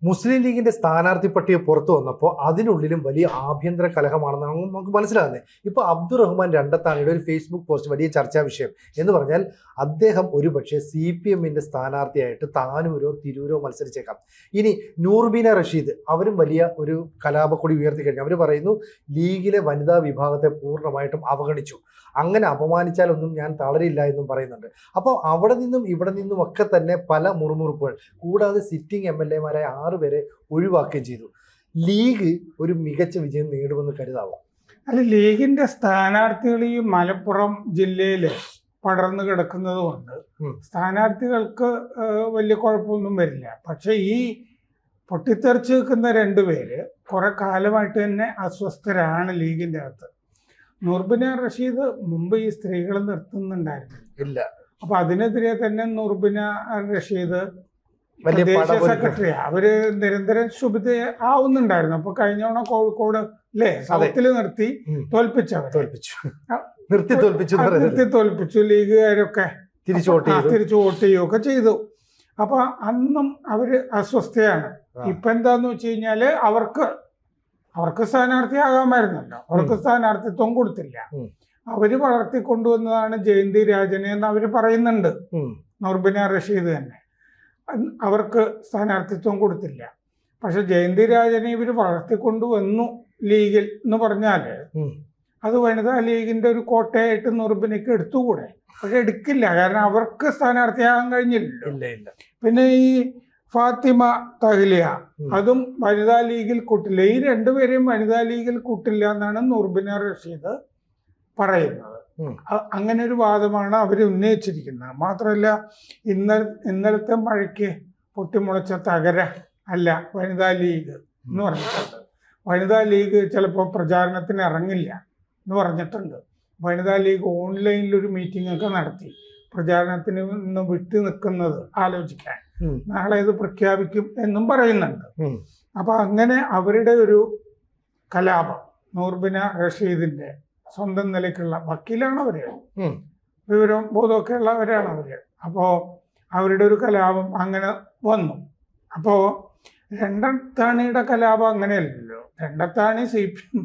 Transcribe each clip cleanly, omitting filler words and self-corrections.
മുസ്ലിം ലീഗിന്റെ സ്ഥാനാർത്ഥി പട്ടിക പുറത്തു വന്നപ്പോൾ അതിനുള്ളിലും വലിയ ആഭ്യന്തര കലഹമാണെന്നാണ് നമുക്ക് മനസ്സിലാകുന്നത്. ഇപ്പോൾ അബ്ദുറഹ്മാൻ രണ്ടത്താണിയുടെ ഒരു ഫേസ്ബുക്ക് പോസ്റ്റ് വലിയ ചർച്ചാ വിഷയം എന്ന് പറഞ്ഞാൽ അദ്ദേഹം ഒരുപക്ഷെ CPM-ന്റെ സ്ഥാനാർത്ഥിയായിട്ട് താനൂരോ തിരൂരോ മത്സരിച്ചേക്കാം. ഇനി നൂർബീന റഷീദ് അവരും വലിയ ഒരു കലാപക്കൊടി ഉയർത്തി കഴിഞ്ഞു. അവർ പറയുന്നു ലീഗിലെ വനിതാ വിഭാഗത്തെ പൂർണ്ണമായിട്ടും അവഗണിച്ചു, അങ്ങനെ അപമാനിച്ചാലൊന്നും ഞാൻ തളരില്ല എന്നും പറയുന്നുണ്ട്. അപ്പോൾ അവിടെ നിന്നും ഇവിടെ നിന്നും ഒക്കെ തന്നെ പല മുറുമുറുപ്പുകൾ, കൂടാതെ സിറ്റിംഗ് MLA-മാരായ 6 പേരെ ഒഴിവാക്കുകയും ചെയ്തു. ലീഗ് ഒരു മികച്ച വിജയം നേടുമെന്ന് കരുതാവോ? അല്ല, ലീഗിന്റെ സ്ഥാനാർത്ഥികൾ ഈ മലപ്പുറം ജില്ലയിൽ പടർന്നു കിടക്കുന്നത് കൊണ്ട് സ്ഥാനാർത്ഥികൾക്ക് വലിയ കുഴപ്പമൊന്നും വരില്ല. പക്ഷെ ഈ പൊട്ടിത്തെറിച്ച് നിൽക്കുന്ന 2 പേര് കുറെ കാലമായിട്ട് തന്നെ അസ്വസ്ഥരാണ് ലീഗിന്റെ അകത്ത്. നൂർബിന റഷീദ് മുമ്പ് ഈ സ്ത്രീകളെ നിർത്തുന്നുണ്ടായിരുന്നു ഇല്ല. അപ്പൊ അതിനെതിരെ തന്നെ നൂർബിന റഷീദ് ദേശീയ സെക്രട്ടറി അവര് നിരന്തരം ശുഭിത ആവുന്നുണ്ടായിരുന്നു. അപ്പൊ കഴിഞ്ഞ തവണ കോഴിക്കോട് അല്ലേ സൗത്തില് നിർത്തി തോൽപ്പിച്ചു. ലീഗുകാരൊക്കെ തിരിച്ചു വോട്ട് ചെയ്യുകയൊക്കെ ചെയ്തു. അപ്പൊ അന്നും അവര് അസ്വസ്ഥയാണ്. ഇപ്പൊ എന്താന്ന് വെച്ച് കഴിഞ്ഞാല് അവർക്ക് സ്ഥാനാർത്ഥിയാകാമായിരുന്നല്ലോ, അവർക്ക് സ്ഥാനാർത്ഥിത്വം കൊടുത്തില്ല. അവര് വളർത്തിക്കൊണ്ടുവന്നതാണ് ജയന്തി രാജനെ എന്ന് അവര് പറയുന്നുണ്ട്. നൂർബിന റഷീദ് തന്നെ അവർക്ക് സ്ഥാനാർത്ഥിത്വം കൊടുത്തില്ല. പക്ഷെ ജയന്തി രാജനെ ഇവര് വളർത്തിക്കൊണ്ടുവന്നു ലീഗിൽ എന്ന് പറഞ്ഞാല് അത് വനിതാ ലീഗിന്റെ ഒരു കോട്ടയായിട്ട് നൂർബിനയ്ക്ക് എടുത്തുകൂടെ? പക്ഷെ എടുക്കില്ല, കാരണം അവർക്ക് സ്ഥാനാർത്ഥിയാകാൻ കഴിഞ്ഞില്ല. പിന്നെ ഈ ഫാത്തിമ തഹ്ലിയ അതും വനിതാ ലീഗിൽ കൂട്ടില്ല. ഈ 2 പേരെയും വനിതാ ലീഗിൽ കൂട്ടില്ല എന്നാണ് നൂർബിന റഷീദ് പറയുന്നത്. അങ്ങനെ ഒരു വാദമാണ് അവർ ഉന്നയിച്ചിരിക്കുന്നത്. മാത്രമല്ല ഇന്നലത്തെ മഴയ്ക്ക് പൊട്ടിമുളച്ച തകര അല്ല വനിതാ ലീഗ് എന്ന് പറഞ്ഞിട്ടുണ്ട്. വനിതാ ലീഗ് ചിലപ്പോൾ പ്രചാരണത്തിന് ഇറങ്ങില്ല എന്ന് പറഞ്ഞിട്ടുണ്ട്. വനിതാ ലീഗ് ഓൺലൈനിൽ ഒരു മീറ്റിംഗ് ഒക്കെ നടത്തി പ്രചാരണത്തിന് നിന്ന് വിട്ടു നിൽക്കുന്നത് ആലോചിക്കാൻ. നാളെ ഇത് പ്രഖ്യാപിക്കും എന്നും പറയുന്നുണ്ട്. അപ്പൊ അങ്ങനെ അവരുടെ ഒരു കലാപം, നൂർബിന റഷീദിന്റെ സ്വന്തം നിലയ്ക്കുള്ള വക്കീലാണ് അവര്, വിവരവും ബോധമൊക്കെ ഉള്ളവരാണ് അവര്. അപ്പോ അവരുടെ ഒരു കലാപം അങ്ങനെ വന്നു. അപ്പോ രണ്ടത്താണിയുടെ കലാപം അങ്ങനെയല്ലല്ലോ. രണ്ടത്താണി CPM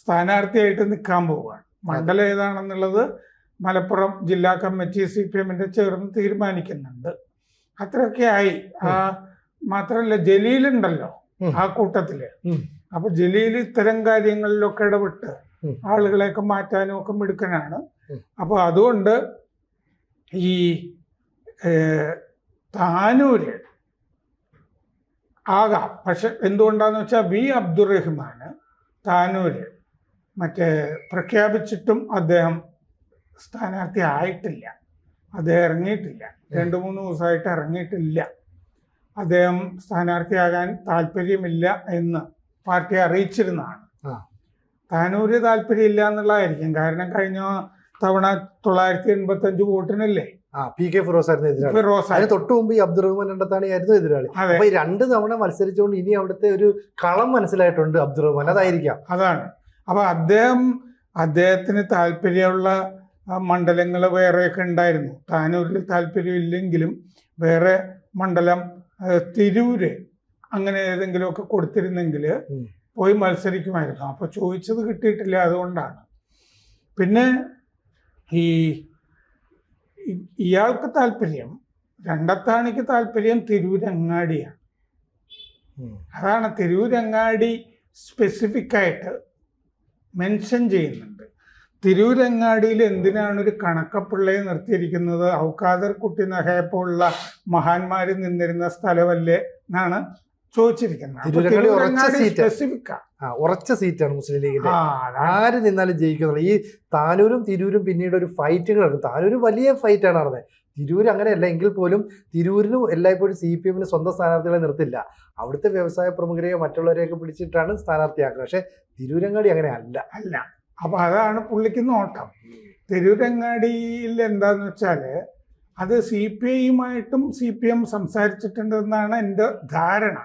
സ്ഥാനാർത്ഥിയായിട്ട് നിൽക്കാൻ പോവുകയാണ്. മണ്ഡലം ഏതാണെന്നുള്ളത് മലപ്പുറം ജില്ലാ കമ്മിറ്റി CPM-ന്റെ ചേർന്ന് തീരുമാനിക്കുന്നുണ്ട്. അത്രയൊക്കെ ആയി. മാത്രമല്ല ജലീലുണ്ടല്ലോ ആ കൂട്ടത്തില്. അപ്പൊ ജലീൽ ഇത്തരം കാര്യങ്ങളിലൊക്കെ ഇടപെട്ട് ആളുകളെയൊക്കെ മാറ്റാനും ഒക്കെ മിടുക്കനാണ്. അപ്പൊ അതുകൊണ്ട് ഈ താനൂര് ആകാം. പക്ഷെ എന്തുകൊണ്ടാന്ന് വെച്ചാൽ അബ്ദുറഹ്മാന് താനൂര് പ്രഖ്യാപിച്ചിട്ടും അദ്ദേഹം സ്ഥാനാർത്ഥി ആയിട്ടില്ല. അദ്ദേഹം ഇറങ്ങിയിട്ടില്ല, 2-3 ദിവസമായിട്ട് ഇറങ്ങിയിട്ടില്ല. അദ്ദേഹം സ്ഥാനാർത്ഥിയാകാൻ താല്പര്യമില്ല എന്ന് പാർട്ടി അറിയിച്ചിരുന്നതാണ്. താനൂര് താല്പര്യമില്ല എന്നുള്ളതായിരിക്കും. കാരണം കഴിഞ്ഞ തവണ 985 വോട്ടിനല്ലേ PK ഫിറോസ് തൊട്ട് മുമ്പ് ഈ അബ്ദുറഹ്മാൻ രണ്ടത്താണിയായിരുന്നു എതിരാളി. അപ്പൊ ഈ 2 തവണ മത്സരിച്ചുകൊണ്ട് ഇനി അവിടുത്തെ ഒരു കളം മനസ്സിലായിട്ടുണ്ട് അബ്ദുറഹ്മാൻ, അതായിരിക്കാം. അതാണ്. അപ്പൊ അദ്ദേഹത്തിന് താല്പര്യമുള്ള മണ്ഡലങ്ങൾ വേറെയൊക്കെ ഉണ്ടായിരുന്നു. താനൂരിൽ താല്പര്യമില്ലെങ്കിലും വേറെ മണ്ഡലം തിരൂര് അങ്ങനെ ഏതെങ്കിലുമൊക്കെ കൊടുത്തിരുന്നെങ്കിൽ പോയി മത്സരിക്കുമായിരുന്നു. അപ്പൊ ചോദിച്ചത് കിട്ടിയിട്ടില്ല, അതുകൊണ്ടാണ്. പിന്നെ ഇയാൾക്ക് താല്പര്യം, രണ്ടത്താണിക്ക് താല്പര്യം തിരൂരങ്ങാടിയാണ്. അതാണ് തിരൂരങ്ങാടി സ്പെസിഫിക് ആയിട്ട് മെൻഷൻ ചെയ്യുന്നുണ്ട്. തിരൂരങ്ങാടിയിൽ എന്തിനാണ് ഒരു കണക്കപ്പിള്ളയെ നിർത്തിയിരിക്കുന്നത്? ഔക്കാദർ കുട്ടി നഹയെപ്പോലുള്ള മഹാന്മാര് നിന്നിരുന്ന സ്ഥലമല്ലേ എന്നാണ് ചോദിച്ചിരിക്കുന്നത്. ഉറച്ച സീറ്റാണ് മുസ്ലിം ലീഗിന്റെ. ആര് നിന്നാലും ജയിക്കുന്നുള്ളൂ. ഈ താനൂരും തിരൂരും പിന്നീട് ഒരു ഫൈറ്റുകൾ നടക്കും. താനൂര് വലിയ ഫൈറ്റാണ് നടന്നത്. തിരൂര് അങ്ങനെയല്ല എങ്കിൽ പോലും തിരൂരിനും എല്ലായ്പ്പോഴും CPM-ന് സ്വന്തം സ്ഥാനാർത്ഥികളെ നിർത്തില്ല. അവിടുത്തെ വ്യവസായ പ്രമുഖരെയോ മറ്റുള്ളവരെയൊക്കെ പിടിച്ചിട്ടാണ് സ്ഥാനാർത്ഥിയാക്കുന്നത്. പക്ഷെ തിരൂരങ്ങാടി അങ്ങനെ അല്ല. അപ്പൊ അതാണ് പുള്ളിക്ക് നോട്ടം. തിരൂരങ്ങാടിയിൽ എന്താന്ന് വെച്ചാല് അത് CPI-യുമായിട്ടും CPM സംസാരിച്ചിട്ടുണ്ടെന്നാണ് എൻ്റെ ധാരണ.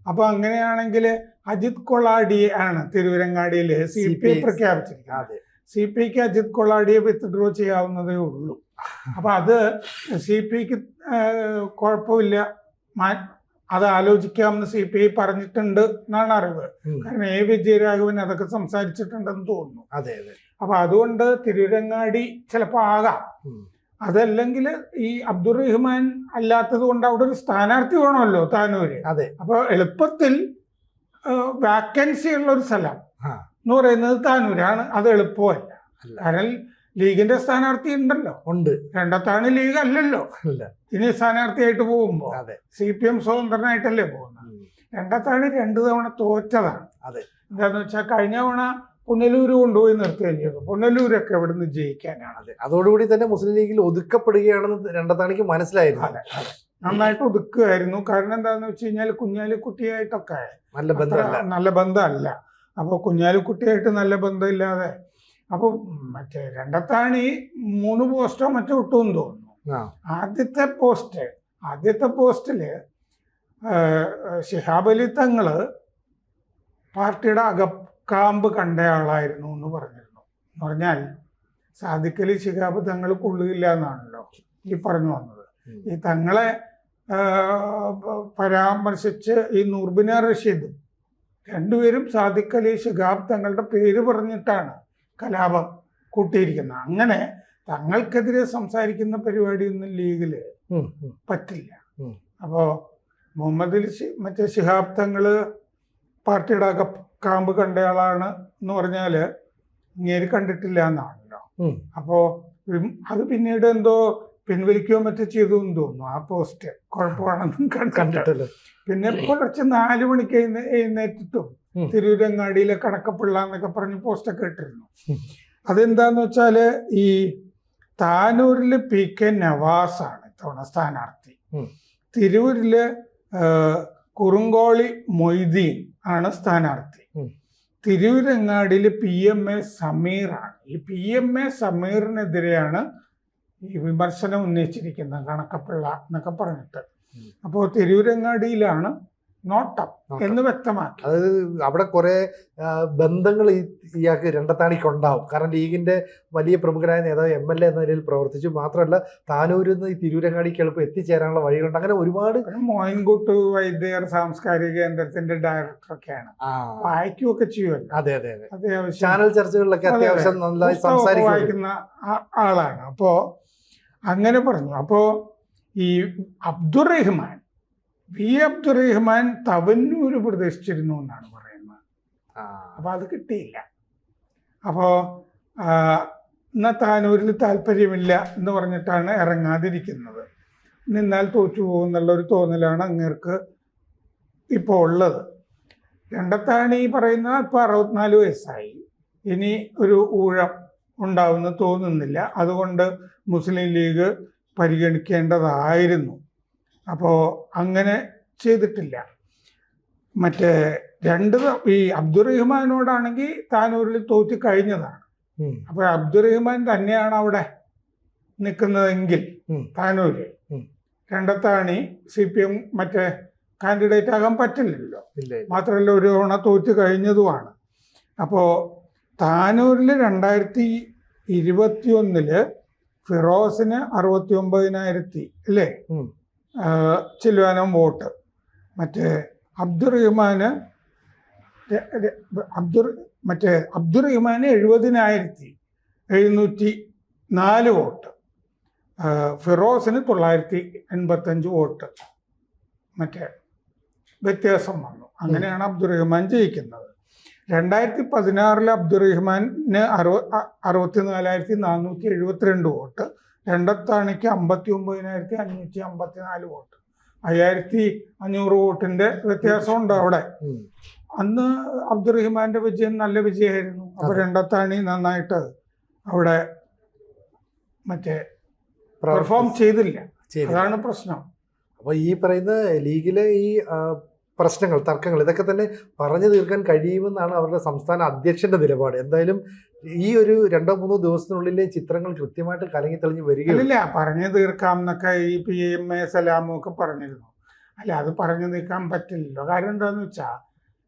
അപ്പൊ അങ്ങനെയാണെങ്കിൽ അജിത് കൊളാഡിയെ ആണ് തിരൂരങ്ങാടിയിൽ CPI പ്രഖ്യാപിച്ചിരിക്കുന്നത്. CPIക്ക് അജിത് കൊളാഡിയെ വിത്ഡ്രോ ചെയ്യാവുന്നതേ ഉള്ളൂ. അപ്പൊ അത് CPIക്ക് കുഴപ്പമില്ല, അത് ആലോചിക്കാമെന്ന് CPI പറഞ്ഞിട്ടുണ്ട് എന്നാണ് അറിവ്. കാരണം A വിജയരാഘവൻ അതൊക്കെ സംസാരിച്ചിട്ടുണ്ടെന്ന് തോന്നുന്നു. അതെ അതെ. അപ്പൊ അതുകൊണ്ട് തിരൂരങ്ങാടി ചിലപ്പോ ആകാം. അതല്ലെങ്കിൽ ഈ അബ്ദുറഹിമാൻ അല്ലാത്തത് കൊണ്ട് അവിടെ ഒരു സ്ഥാനാർത്ഥി വേണമല്ലോ താനൂര്. അതെ. അപ്പൊ എളുപ്പത്തിൽ വാക്കൻസി ഉള്ള ഒരു സ്ഥലം എന്ന് പറയുന്നത് താനൂരാണ്. അത് എളുപ്പമല്ല. കാരണം ലീഗിന്റെ സ്ഥാനാർത്ഥി ഉണ്ടല്ലോ, ഉണ്ട്. രണ്ടത്താണ് ലീഗ് അല്ലല്ലോ. ഇനി സ്ഥാനാർത്ഥിയായിട്ട് പോകുമ്പോ CPM സ്വതന്ത്രനായിട്ടല്ലേ പോകുന്നത്. രണ്ടത്താണ് 2 തവണ തോറ്റതാണ്. എന്താന്ന് വെച്ചാൽ കഴിഞ്ഞ തവണ പുനലൂര് കൊണ്ടുപോയി നിർത്തുകയും ചെയ്തു. പുനലൂരൊക്കെ ഇവിടുന്ന് ജയിക്കാനാണ്. അതോടുകൂടി തന്നെ മുസ്ലിം ലീഗിൽ ഒതുക്കപ്പെടുകയാണെന്ന് രണ്ടത്താണിക്ക് മനസ്സിലായിരുന്നു. നന്നായിട്ട് ഒതുക്കുകയായിരുന്നു. കാരണം എന്താന്ന് വെച്ച് കഴിഞ്ഞാൽ കുഞ്ഞാലിക്കുട്ടിയായിട്ടൊക്കെ നല്ല ബന്ധമല്ല. അപ്പോൾ കുഞ്ഞാലിക്കുട്ടിയായിട്ട് നല്ല ബന്ധമില്ലാതെ അപ്പോൾ മറ്റേ രണ്ടത്താണി 3 പോസ്റ്റോ മറ്റോ ഇട്ടുമെന്ന് തോന്നുന്നു. ആദ്യത്തെ പോസ്റ്റില് ശിഹാബ് അലി തങ്ങള് പാർട്ടിയുടെ അകക്കാമ്പ് കണ്ടയാളായിരുന്നു എന്ന് പറഞ്ഞിരുന്നു. എന്ന് പറഞ്ഞാൽ സാദിഖ് അലി ശിഹാബ് തങ്ങൾ കൊള്ളുകയില്ല എന്നാണല്ലോ ഈ പറഞ്ഞു വന്നത്. ഈ തങ്ങളെ പരാമർശിച്ച് ഈ നൂർബിന റഷീദും രണ്ടുപേരും സാദിഖ് അലി ശിഹാബ് തങ്ങളുടെ പേര് പറഞ്ഞിട്ടാണ് കലാപം കൂട്ടിയിരിക്കുന്നത്. അങ്ങനെ തങ്ങൾക്കെതിരെ സംസാരിക്കുന്ന പരിപാടിയൊന്നും ലീഗില് പറ്റില്ല. അപ്പോ മുഹമ്മദ് അലി മറ്റേ ശിഹാബ് തങ്ങള് പാർട്ടിയുടെ കാമ്പ് കണ്ടയാളാണ് എന്ന് പറഞ്ഞാല് ഇങ്ങനെ കണ്ടിട്ടില്ല എന്നാണല്ലോ. അപ്പോ അത് പിന്നീട് എന്തോ പിൻവലിക്കുകയോ മറ്റോ ചെയ്തു എന്ന് തോന്നുന്നു. ആ പോസ്റ്റ് കുഴപ്പമാണെന്നും കണ്ടിട്ടില്ല. പിന്നെ പുലർച്ചെ 4 മണിക്ക് എഴുന്നേറ്റിട്ടും തിരൂരങ്ങാടിയിലെ കണക്കപ്പിള്ള എന്നൊക്കെ പറഞ്ഞ് പോസ്റ്റൊക്കെ ഇട്ടിരുന്നു. അതെന്താന്ന് വെച്ചാല് ഈ താനൂരില് PK നവാസാണ് ഇത്തവണ സ്ഥാനാർത്ഥി. തിരൂരില് കുറുങ്കോളി മൊയ്തീൻ ആണ് സ്ഥാനാർത്ഥി. തിരൂരങ്ങാടിയില് PMA സമീറാണ്. ഈ PMA സമീറിനെതിരെയാണ് ഈ വിമർശനം ഉന്നയിച്ചിരിക്കുന്നത് കണക്കപ്പിള്ള എന്നൊക്കെ പറഞ്ഞിട്ട്. അപ്പോൾ തിരൂരങ്ങാടിയിലാണ് നോട്ടം എന്ന് വ്യക്തമാക്കി. അതായത് അവിടെ കുറെ ബന്ധങ്ങൾ ഇയാൾക്ക് രണ്ടത്താണിക്ക് ഉണ്ടാവും. കാരണം ലീഗിന്റെ വലിയ പ്രമുഖരായ നേതാവ് MLA എന്ന നിലയിൽ പ്രവർത്തിച്ചു. മാത്രമല്ല താനൂരിൽ നിന്ന് ഈ തിരൂരങ്ങാടിക്ക് എളുപ്പം എത്തിച്ചേരാനുള്ള വഴികളുണ്ട്. അങ്ങനെ ഒരുപാട് മോയിൻകുട്ട് വൈദ്യർ സാംസ്കാരിക കേന്ദ്രത്തിന്റെ ഡയറക്ടറൊക്കെയാണ്. വായിക്കുകയൊക്കെ ചെയ്യുമല്ലോ. അതെ അതെ അതെ. അത്യാവശ്യം ചാനൽ ചർച്ചകളിലൊക്കെ അത്യാവശ്യം നന്നായി വായിക്കുന്ന ആളാണ്. അപ്പോ അങ്ങനെ പറഞ്ഞു. അപ്പോ ഈ അബ്ദുറഹിമാൻ അബ്ദുറഹിമാൻ തവന്നൂര് പ്രതീക്ഷിച്ചിരുന്നു എന്നാണ് പറയുന്നത്. അപ്പൊ അത് കിട്ടിയില്ല. അപ്പോ എന്നാ താനൂരിൽ താല്പര്യമില്ല എന്ന് പറഞ്ഞിട്ടാണ് ഇറങ്ങാതിരിക്കുന്നത്. നിന്നാൽ തോറ്റു പോകുന്നുള്ളൊരു തോന്നലാണ് അങ്ങേർക്ക് ഇപ്പോൾ ഉള്ളത്. രണ്ടത്താണി പറയുന്ന ഇപ്പോൾ 64 വയസ്സായി. ഇനി ഒരു ഊഴം ഉണ്ടാവുമെന്ന് തോന്നുന്നില്ല. അതുകൊണ്ട് മുസ്ലിം ലീഗ് പരിഗണിക്കേണ്ടതായിരുന്നു. അപ്പോൾ അങ്ങനെ ചെയ്തിട്ടില്ല. മറ്റേ ഈ അബ്ദുറഹിമാനോടാണെങ്കിൽ താനൂരിൽ തോറ്റ് കഴിഞ്ഞതാണ്. അപ്പോൾ അബ്ദുറഹിമാൻ തന്നെയാണ് അവിടെ നിൽക്കുന്നതെങ്കിൽ താനൂര് രണ്ടത്താണി CPM മറ്റേ കാൻഡിഡേറ്റ് ആകാൻ പറ്റില്ലല്ലോ. മാത്രമല്ല ഒരു തവണ തോറ്റ് കഴിഞ്ഞതുമാണ്. അപ്പോൾ താനൂരിൽ 2021 ഫിറോസിന് 69,000 അല്ലേ ചില്ലുവാനം വോട്ട്. മറ്റേ അബ്ദുറഹിമാന് 70,704 വോട്ട്. ഫിറോസിന് 985 വോട്ട് മറ്റേ വ്യത്യാസം വന്നു. അങ്ങനെയാണ് അബ്ദുറഹിമാൻ ജയിക്കുന്നത്. 2016 അബ്ദുറഹിമാന് 64,472 വോട്ട്. രണ്ടത്താണിക്ക് 59,554 വോട്ട്. 5,500 വോട്ടിന്റെ വ്യത്യാസമുണ്ട് അവിടെ. അന്ന് അബ്ദുറഹിമാന്റെ വിജയം നല്ല വിജയമായിരുന്നു. അപ്പൊ രണ്ടത്താണി നന്നായിട്ട് അവിടെ മറ്റേ പെർഫോം ചെയ്തില്ല. അതാണ് പ്രശ്നം. അപ്പൊ ഈ പറയുന്ന ലീഗിലെ ഈ പ്രശ്നങ്ങൾ, തർക്കങ്ങൾ ഇതൊക്കെ തന്നെ പറഞ്ഞു തീർക്കാൻ കഴിയുമെന്നാണ് അവരുടെ സംസ്ഥാന അധ്യക്ഷന്റെ നിലപാട്. എന്തായാലും ഈ ഒരു 2-3 ദിവസത്തിനുള്ളിലെ ചിത്രങ്ങൾ കൃത്യമായിട്ട് കലങ്ങി തെളിഞ്ഞ് വരികയില്ല. പറഞ്ഞു തീർക്കാം എന്നൊക്കെ ഈ PMA സലാമും ഒക്കെ പറഞ്ഞിരുന്നു. അല്ല, അത് പറഞ്ഞു നീക്കാൻ പറ്റില്ലല്ലോ. കാരണം എന്താന്ന് വെച്ചാൽ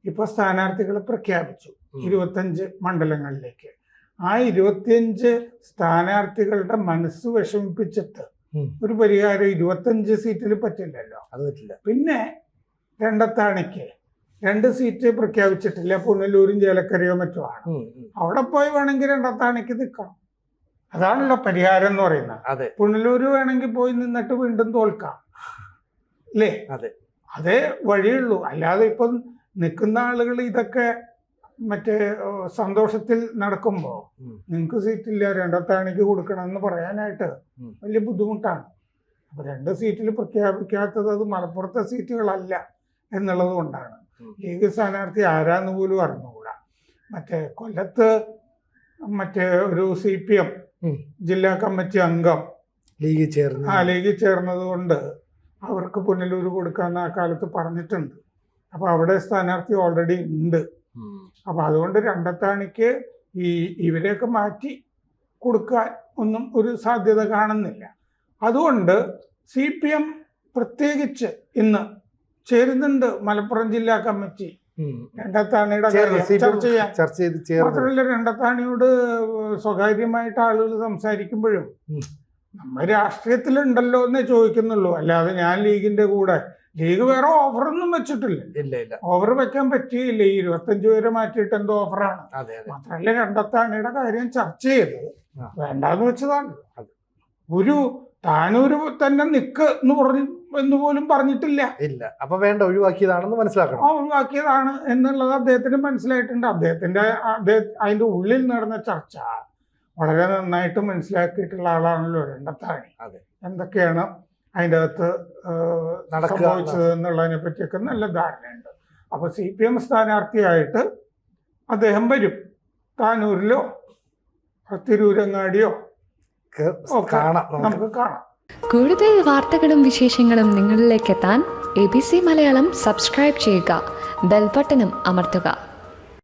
ഇപ്പൊ സ്ഥാനാർത്ഥികളെ പ്രഖ്യാപിച്ചു 25 മണ്ഡലങ്ങളിലേക്ക്. ആ 25 സ്ഥാനാർത്ഥികളുടെ മനസ്സ് വിഷമിപ്പിച്ചിട്ട് ഒരു പരിഹാരം 25 സീറ്റിൽ പറ്റില്ലല്ലോ. അത് പറ്റില്ല. പിന്നെ രണ്ടത്താണിക്ക് 2 സീറ്റ് പ്രഖ്യാപിച്ചിട്ടില്ല. പുനലൂരും ചേലക്കരയോ മറ്റോ ആണ്. അവിടെ പോയി വേണമെങ്കിൽ രണ്ടത്താണിക്ക് നിൽക്കാം. അതാണല്ലോ പരിഹാരം എന്ന് പറയുന്നത്. പുനലൂര് വേണമെങ്കിൽ പോയി നിന്നിട്ട് വീണ്ടും തോൽക്കാം അല്ലേ? അതേ വഴിയുള്ളൂ. അല്ലാതെ ഇപ്പം നിൽക്കുന്ന ആളുകൾ ഇതൊക്കെ മറ്റേ സന്തോഷത്തിൽ നടക്കുമ്പോൾ നിങ്ങൾക്ക് സീറ്റില്ല രണ്ടത്താണിക്ക് കൊടുക്കണം എന്ന് പറയാനായിട്ട് വലിയ ബുദ്ധിമുട്ടാണ്. അപ്പൊ 2 സീറ്റിൽ പ്രഖ്യാപിക്കാത്തത് അത് മലപ്പുറത്തെ സീറ്റുകളല്ല എന്നുള്ളത് കൊണ്ടാണ്. ലീഗ് സ്ഥാനാർത്ഥി ആരാന്ന് പോലും അറിഞ്ഞുകൂടാ. മറ്റേ കൊല്ലത്ത് മറ്റേ ഒരു CPM ജില്ലാ കമ്മിറ്റി അംഗം ലീഗിൽ ചേർന്നത് കൊണ്ട് അവർക്ക് പുനലൂർ കൊടുക്കാന്ന് ആ കാലത്ത് പറഞ്ഞിട്ടുണ്ട്. അപ്പൊ അവിടെ സ്ഥാനാർത്ഥി ഓൾറെഡി ഉണ്ട്. അപ്പൊ അതുകൊണ്ട് രണ്ടത്താണിക്ക് ഇവരെയൊക്കെ മാറ്റി കൊടുക്കാൻ ഒന്നും ഒരു സാധ്യത കാണുന്നില്ല. അതുകൊണ്ട് CPM പ്രത്യേകിച്ച് ഇന്ന് ചേരുന്നുണ്ട് മലപ്പുറം ജില്ലാ കമ്മിറ്റി രണ്ടത്താണിയുടെ ചർച്ച ചെയ്യാൻ. മാത്രമല്ല രണ്ടത്താണിയോട് സ്വകാര്യമായിട്ട് ആളുകൾ സംസാരിക്കുമ്പോഴും നമ്മൾ രാഷ്ട്രീയത്തിലുണ്ടല്ലോ എന്നേ ചോദിക്കുന്നുള്ളൂ. അല്ലാതെ ഞാൻ ലീഗിന്റെ കൂടെ, ലീഗ് വേറെ ഓഫറൊന്നും വെച്ചിട്ടില്ല. ഓഫർ വെക്കാൻ പറ്റിയില്ല. 25 പേരെ മാറ്റിയിട്ട് എന്തോ ഓഫറാണ്. മാത്രമല്ല രണ്ടത്താണിയുടെ കാര്യം ചർച്ച ചെയ്ത് വേണ്ടാന്ന് വെച്ചതാണ്. ഒരു താനൂര് തന്നെ നിക്ക് എന്ന് പോലും പറഞ്ഞിട്ടില്ല. അപ്പൊ വേണ്ട, ഒഴിവാക്കിയതാണെന്ന് മനസ്സിലാക്കണം. ഒഴിവാക്കിയതാണ് എന്നുള്ളത് അദ്ദേഹത്തിന് മനസ്സിലായിട്ടുണ്ട്. അതിന്റെ ഉള്ളിൽ നടന്ന ചർച്ച വളരെ നന്നായിട്ട് മനസ്സിലാക്കിയിട്ടുള്ള ആളാണല്ലോ രണ്ടത്താണി. എന്തൊക്കെയാണ് അതിൻ്റെ അകത്ത് സംഭവിച്ചത് എന്നുള്ളതിനെ പറ്റിയൊക്കെ നല്ല ധാരണയുണ്ട്. അപ്പൊ CPM സ്ഥാനാർത്ഥിയായിട്ട് അദ്ദേഹം വരും. താനൂരിലോ തിരൂരങ്ങാടിയോ നമുക്ക് കാണാം. കൂടുതൽ വാർത്തകളും വിശേഷങ്ങളും നിങ്ങളിലേക്ക് എത്താൻ ABC മലയാളം സബ്സ്ക്രൈബ് ചെയ്യുക, ബെൽ ബട്ടണും അമർത്തുക.